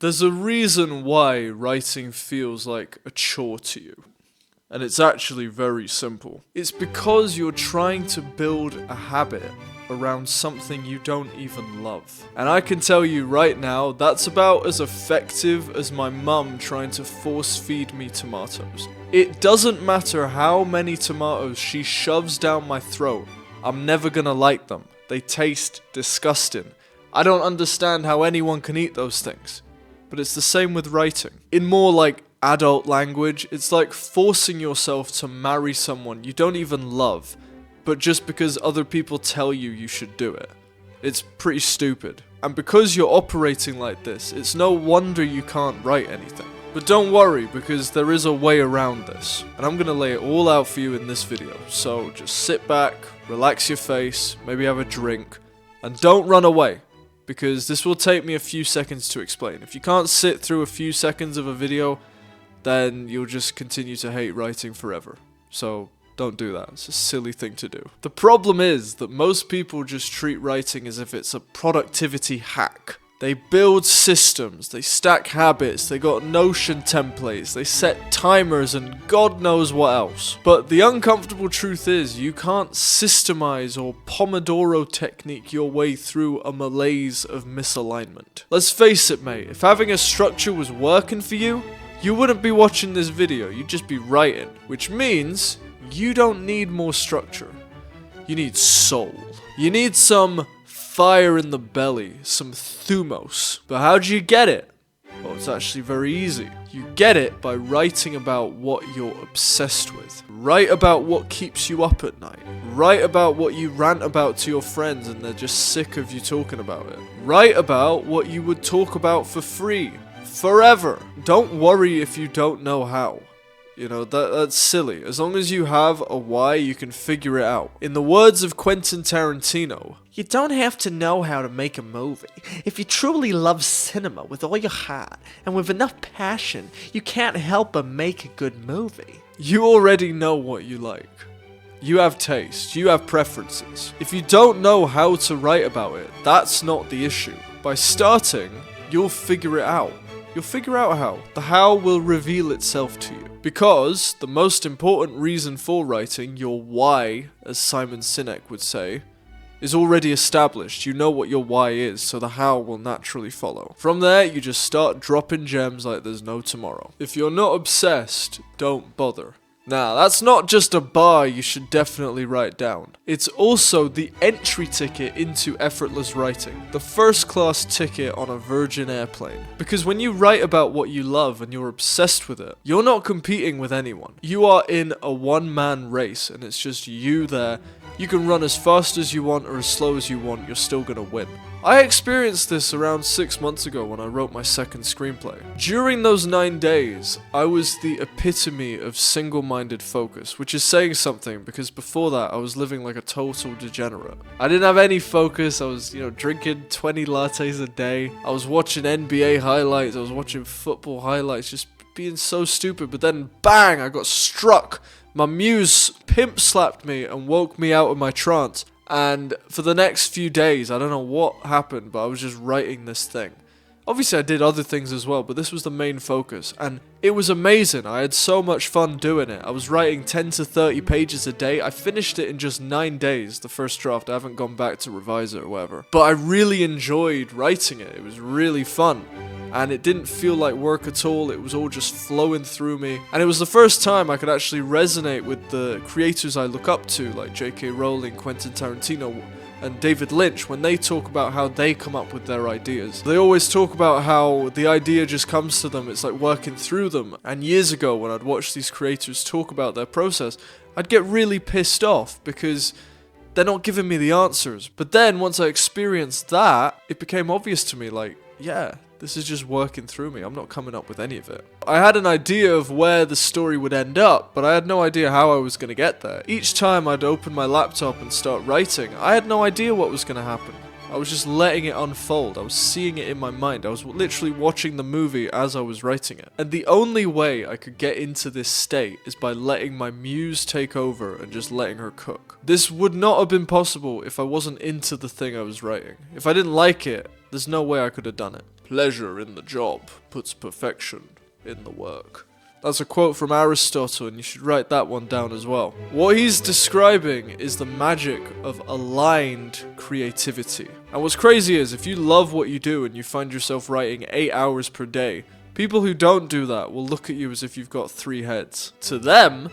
There's a reason why writing feels like a chore to you. And it's actually very simple. It's because you're trying to build a habit around something you don't even love. And I can tell you right now, that's about as effective as my mum trying to force feed me tomatoes. It doesn't matter how many tomatoes she shoves down my throat, I'm never gonna like them. They taste disgusting. I don't understand how anyone can eat those things. But it's the same with writing. In more like adult language, it's like forcing yourself to marry someone you don't even love, but just because other people tell you you should do it. It's pretty stupid. And because you're operating like this, it's no wonder you can't write anything. But don't worry, because there is a way around this, and I'm gonna lay it all out for you in this video. So just sit back, relax your face, maybe have a drink, and don't run away, because this will take me a few seconds to explain. If you can't sit through a few seconds of a video, then you'll just continue to hate writing forever. So don't do that. It's a silly thing to do. The problem is that most people just treat writing as if it's a productivity hack. They build systems, they stack habits, they got Notion templates, they set timers and God knows what else. But the uncomfortable truth is you can't systemize or Pomodoro technique your way through a malaise of misalignment. Let's face it, mate, if having a structure was working for you, you wouldn't be watching this video, you'd just be writing. Which means you don't need more structure. You need soul. You need some fire in the belly, some thumos. But how do you get it? Well, it's actually very easy. You get it by writing about what you're obsessed with. Write about what keeps you up at night. Write about what you rant about to your friends and they're just sick of you talking about it. Write about what you would talk about for free, forever. Don't worry if you don't know how. You know, that's silly. As long as you have a why, you can figure it out. In the words of Quentin Tarantino, you don't have to know how to make a movie. If you truly love cinema with all your heart and with enough passion, you can't help but make a good movie. You already know what you like. You have taste. You have preferences. If you don't know how to write about it, that's not the issue. By starting, you'll figure it out. You'll figure out how. The how will reveal itself to you. Because the most important reason for writing, your why, as Simon Sinek would say, is already established. You know what your why is, so the how will naturally follow. From there, you just start dropping gems like there's no tomorrow. If you're not obsessed, don't bother. Now, that's not just a bar you should definitely write down. It's also the entry ticket into effortless writing. The first class ticket on a Virgin airplane. Because when you write about what you love and you're obsessed with it, you're not competing with anyone. You are in a one-man race and it's just you there. You can run as fast as you want or as slow as you want, you're still gonna win. I experienced this around 6 months ago when I wrote my second screenplay. During those 9 days, I was the epitome of single-minded focus, which is saying something because before that I was living like a total degenerate. I didn't have any focus, I was, drinking 20 lattes a day, I was watching NBA highlights, I was watching football highlights, just being so stupid, but then bang, I got struck. My muse pimp slapped me and woke me out of my trance. And for the next few days, I don't know what happened, but I was just writing this thing. Obviously, I did other things as well, but this was the main focus. And it was amazing. I had so much fun doing it. I was writing 10 to 30 pages a day. I finished it in just 9 days, the first draft. I haven't gone back to revise it or whatever. But I really enjoyed writing it. It was really fun. And it didn't feel like work at all, it was all just flowing through me. And it was the first time I could actually resonate with the creators I look up to, like J.K. Rowling, Quentin Tarantino, and David Lynch, when they talk about how they come up with their ideas. They always talk about how the idea just comes to them, it's like working through them. And years ago, when I'd watch these creators talk about their process, I'd get really pissed off because they're not giving me the answers. But then, once I experienced that, it became obvious to me, like, yeah, this is just working through me. I'm not coming up with any of it. I had an idea of where the story would end up, but I had no idea how I was going to get there. Each time I'd open my laptop and start writing, I had no idea what was going to happen. I was just letting it unfold. I was seeing it in my mind. I was literally watching the movie as I was writing it. And the only way I could get into this state is by letting my muse take over and just letting her cook. This would not have been possible if I wasn't into the thing I was writing. If I didn't like it, there's no way I could have done it. pleasure in the job puts perfection in the work. That's a quote from Aristotle, and you should write that one down as well. What he's describing is the magic of aligned creativity. And what's crazy is, if you love what you do and you find yourself writing 8 hours per day, people who don't do that will look at you as if you've got 3 heads. To them,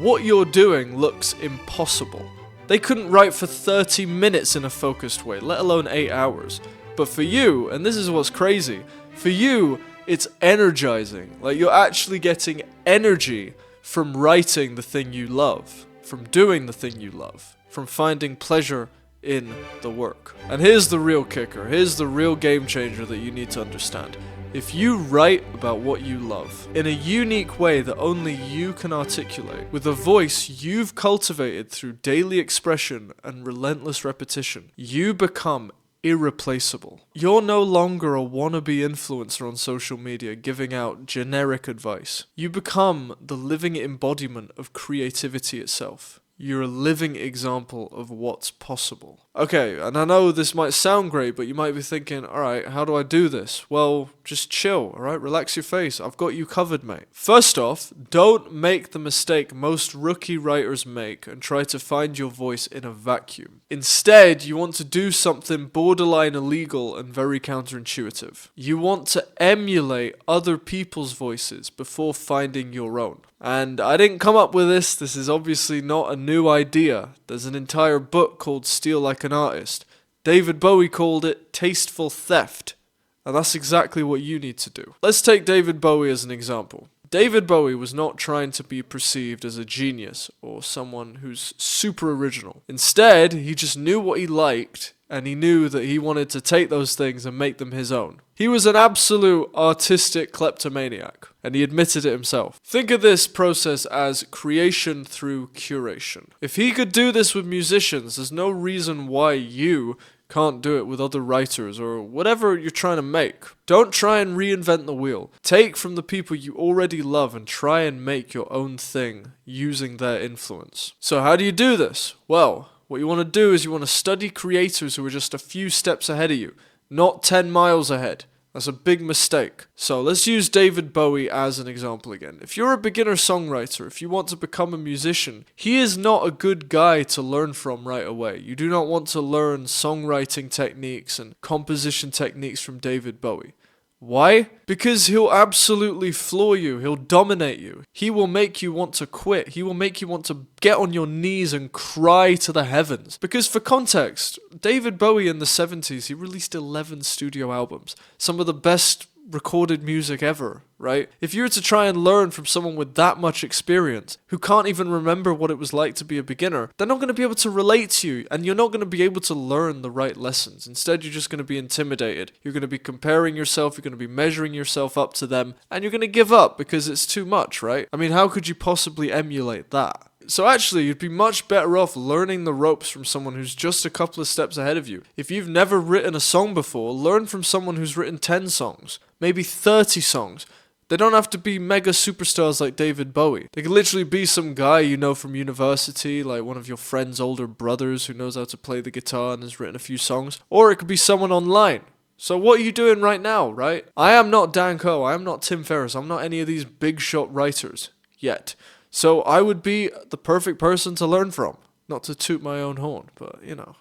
what you're doing looks impossible. They couldn't write for 30 minutes in a focused way, let alone 8 hours. But for you, and this is what's crazy, for you, it's energizing. Like, you're actually getting energy from writing the thing you love, from doing the thing you love, from finding pleasure in the work. And here's the real kicker. Here's the real game changer that you need to understand. If you write about what you love in a unique way that only you can articulate, with a voice you've cultivated through daily expression and relentless repetition, you become irreplaceable. You're no longer a wannabe influencer on social media giving out generic advice. You become the living embodiment of creativity itself. You're a living example of what's possible. Okay, and I know this might sound great, but you might be thinking, alright, how do I do this? Well, just chill, alright? Relax your face. I've got you covered, mate. First off, don't make the mistake most rookie writers make and try to find your voice in a vacuum. Instead, you want to do something borderline illegal and very counterintuitive. You want to emulate other people's voices before finding your own. And I didn't come up with this. This is obviously not a new idea. There's an entire book called Steal Like an Artist. David Bowie called it tasteful theft. And that's exactly what you need to do. Let's take David Bowie as an example. David Bowie was not trying to be perceived as a genius or someone who's super original. Instead, he just knew what he liked, and he knew that he wanted to take those things and make them his own. He was an absolute artistic kleptomaniac, and he admitted it himself. Think of this process as creation through curation. If he could do this with musicians, there's no reason why you can't do it with other writers or whatever you're trying to make. Don't try and reinvent the wheel. Take from the people you already love and try and make your own thing using their influence. So how do you do this? Well, what you want to do is you want to study creators who are just a few steps ahead of you, not 10 miles ahead. That's a big mistake. So let's use David Bowie as an example again. If you're a beginner songwriter, if you want to become a musician, he is not a good guy to learn from right away. You do not want to learn songwriting techniques and composition techniques from David Bowie. Why? Because he'll absolutely floor you. He'll dominate you. He will make you want to quit. He will make you want to get on your knees and cry to the heavens. Because for context, David Bowie in the 70s, he released 11 studio albums. Some of the best recorded music ever, right? If you were to try and learn from someone with that much experience, who can't even remember what it was like to be a beginner, they're not going to be able to relate to you, and you're not going to be able to learn the right lessons. Instead, you're just going to be intimidated. You're going to be comparing yourself, you're going to be measuring yourself up to them, and you're going to give up because it's too much, right? I mean, how could you possibly emulate that? So actually, you'd be much better off learning the ropes from someone who's just a couple of steps ahead of you. If you've never written a song before, learn from someone who's written 10 songs, maybe 30 songs. They don't have to be mega superstars like David Bowie. They could literally be some guy you know from university, like one of your friend's older brothers who knows how to play the guitar and has written a few songs. Or it could be someone online. So what are you doing right now, right? I am not Dan Coe, I am not Tim Ferriss, I'm not any of these big shot writers yet. So I would be the perfect person to learn from. Not to toot my own horn, but you know,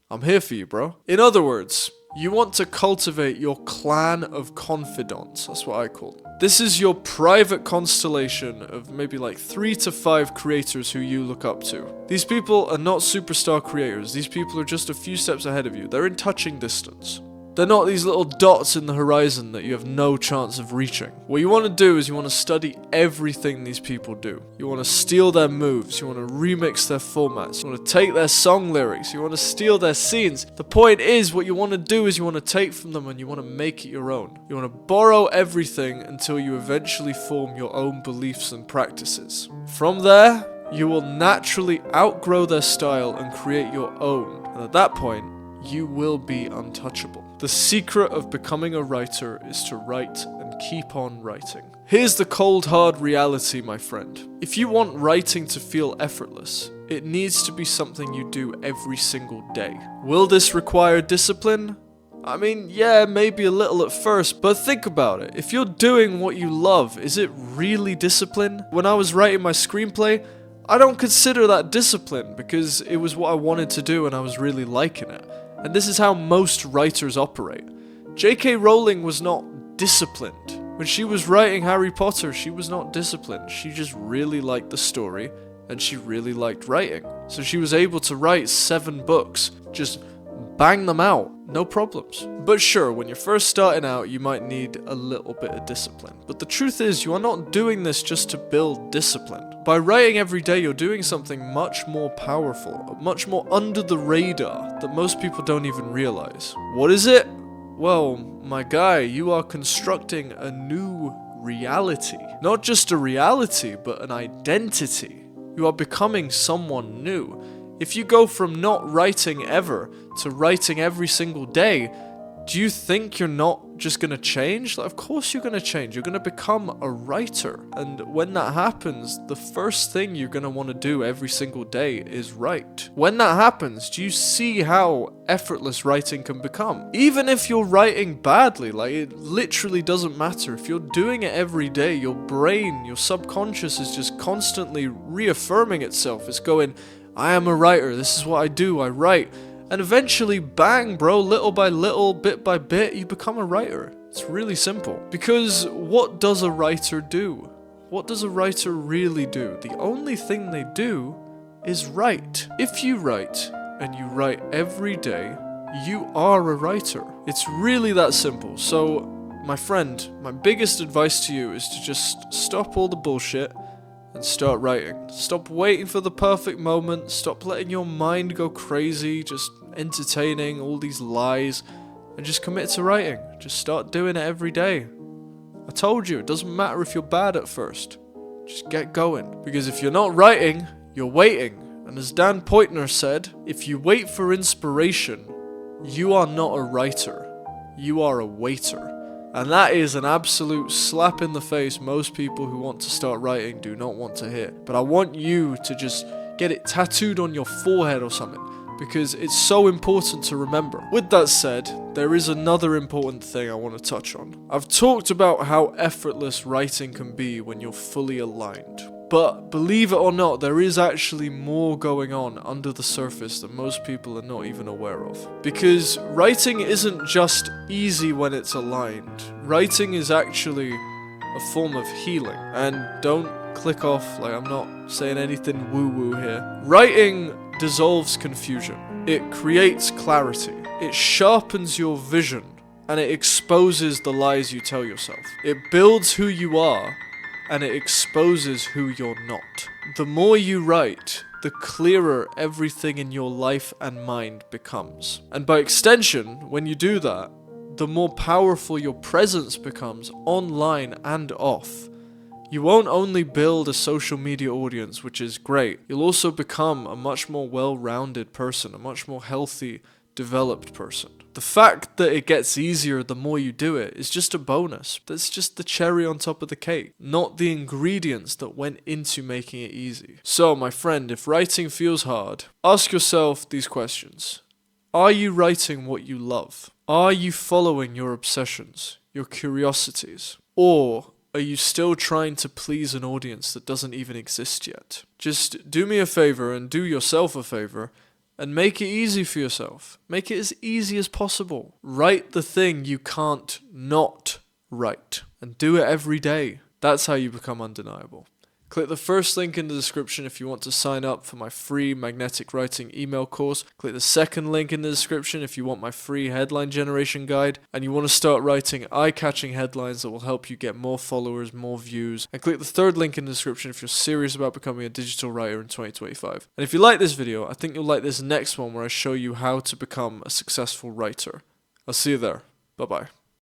I'm here for you, bro. In other words, you want to cultivate your clan of confidants. That's what I call it. This is your private constellation of maybe like 3 to 5 creators who you look up to. These people are not superstar creators. These people are just a few steps ahead of you. They're in touching distance. They're not these little dots in the horizon that you have no chance of reaching. What you want to do is you want to study everything these people do. You want to steal their moves. You want to remix their formats. You want to take their song lyrics. You want to steal their scenes. The point is, what you want to do is you want to take from them and you want to make it your own. You want to borrow everything until you eventually form your own beliefs and practices. From there, you will naturally outgrow their style and create your own. And at that point, you will be untouchable. The secret of becoming a writer is to write and keep on writing. Here's the cold hard reality, my friend. If you want writing to feel effortless, it needs to be something you do every single day. Will this require discipline? I mean, yeah, maybe a little at first, but think about it. If you're doing what you love, is it really discipline? When I was writing my screenplay, I don't consider that discipline because it was what I wanted to do and I was really liking it. And this is how most writers operate. J.K. Rowling was not disciplined. When she was writing Harry Potter, she was not disciplined. She just really liked the story and she really liked writing. So she was able to write 7 books, just bang them out, no problems. But sure, when you're first starting out, you might need a little bit of discipline. But the truth is, you are not doing this just to build discipline. By writing every day, you're doing something much more powerful, much more under the radar that most people don't even realize. What is it? Well, my guy, you are constructing a new reality. Not just a reality, but an identity. You are becoming someone new. If you go from not writing ever to writing every single day, do you think you're not just going to change? Like, of course you're going to change. You're going to become a writer. And when that happens, the first thing you're going to want to do every single day is write. When that happens, do you see how effortless writing can become? Even if you're writing badly, like, it literally doesn't matter. If you're doing it every day, your brain, your subconscious is just constantly reaffirming itself. It's going, I am a writer, this is what I do, I write. And eventually, bang bro, little by little, bit by bit, you become a writer. It's really simple. Because what does a writer do? What does a writer really do? The only thing they do is write. If you write, and you write every day, you are a writer. It's really that simple. So, my friend, my biggest advice to you is to just stop all the bullshit and start writing. Stop waiting for the perfect moment. Stop letting your mind go crazy, just entertaining all these lies, and just commit to writing. Just start doing it every day. I told you, it doesn't matter if you're bad at first. Just get going. Because if you're not writing, you're waiting. And as Dan Poitner said, if you wait for inspiration, you are not a writer. You are a waiter. And that is an absolute slap in the face most people who want to start writing do not want to hear. But I want you to just get it tattooed on your forehead or something, because it's so important to remember. With that said, there is another important thing I want to touch on. I've talked about how effortless writing can be when you're fully aligned. But believe it or not, there is actually more going on under the surface that most people are not even aware of. Because writing isn't just easy when it's aligned. Writing is actually a form of healing. And don't click off, like, I'm not saying anything woo-woo here. Writing dissolves confusion. It creates clarity. It sharpens your vision. And it exposes the lies you tell yourself. It builds who you are, and it exposes who you're not. The more you write, the clearer everything in your life and mind becomes. And by extension, when you do that, the more powerful your presence becomes online and off. You won't only build a social media audience, which is great, you'll also become a much more well-rounded person, a much more healthy, developed person. The fact that it gets easier the more you do it is just a bonus. That's just the cherry on top of the cake, not the ingredients that went into making it easy. So, my friend, if writing feels hard, ask yourself these questions. Are you writing what you love? Are you following your obsessions, your curiosities? Or are you still trying to please an audience that doesn't even exist yet? Just do me a favor and do yourself a favor and make it easy for yourself. Make it as easy as possible. Write the thing you can't not write. And do it every day. That's how you become undeniable. Click the first link in the description if you want to sign up for my free magnetic writing email course. Click the second link in the description if you want my free headline generation guide and you want to start writing eye-catching headlines that will help you get more followers, more views. And click the third link in the description if you're serious about becoming a digital writer in 2025. And if you like this video, I think you'll like this next one where I show you how to become a successful writer. I'll see you there. Bye-bye.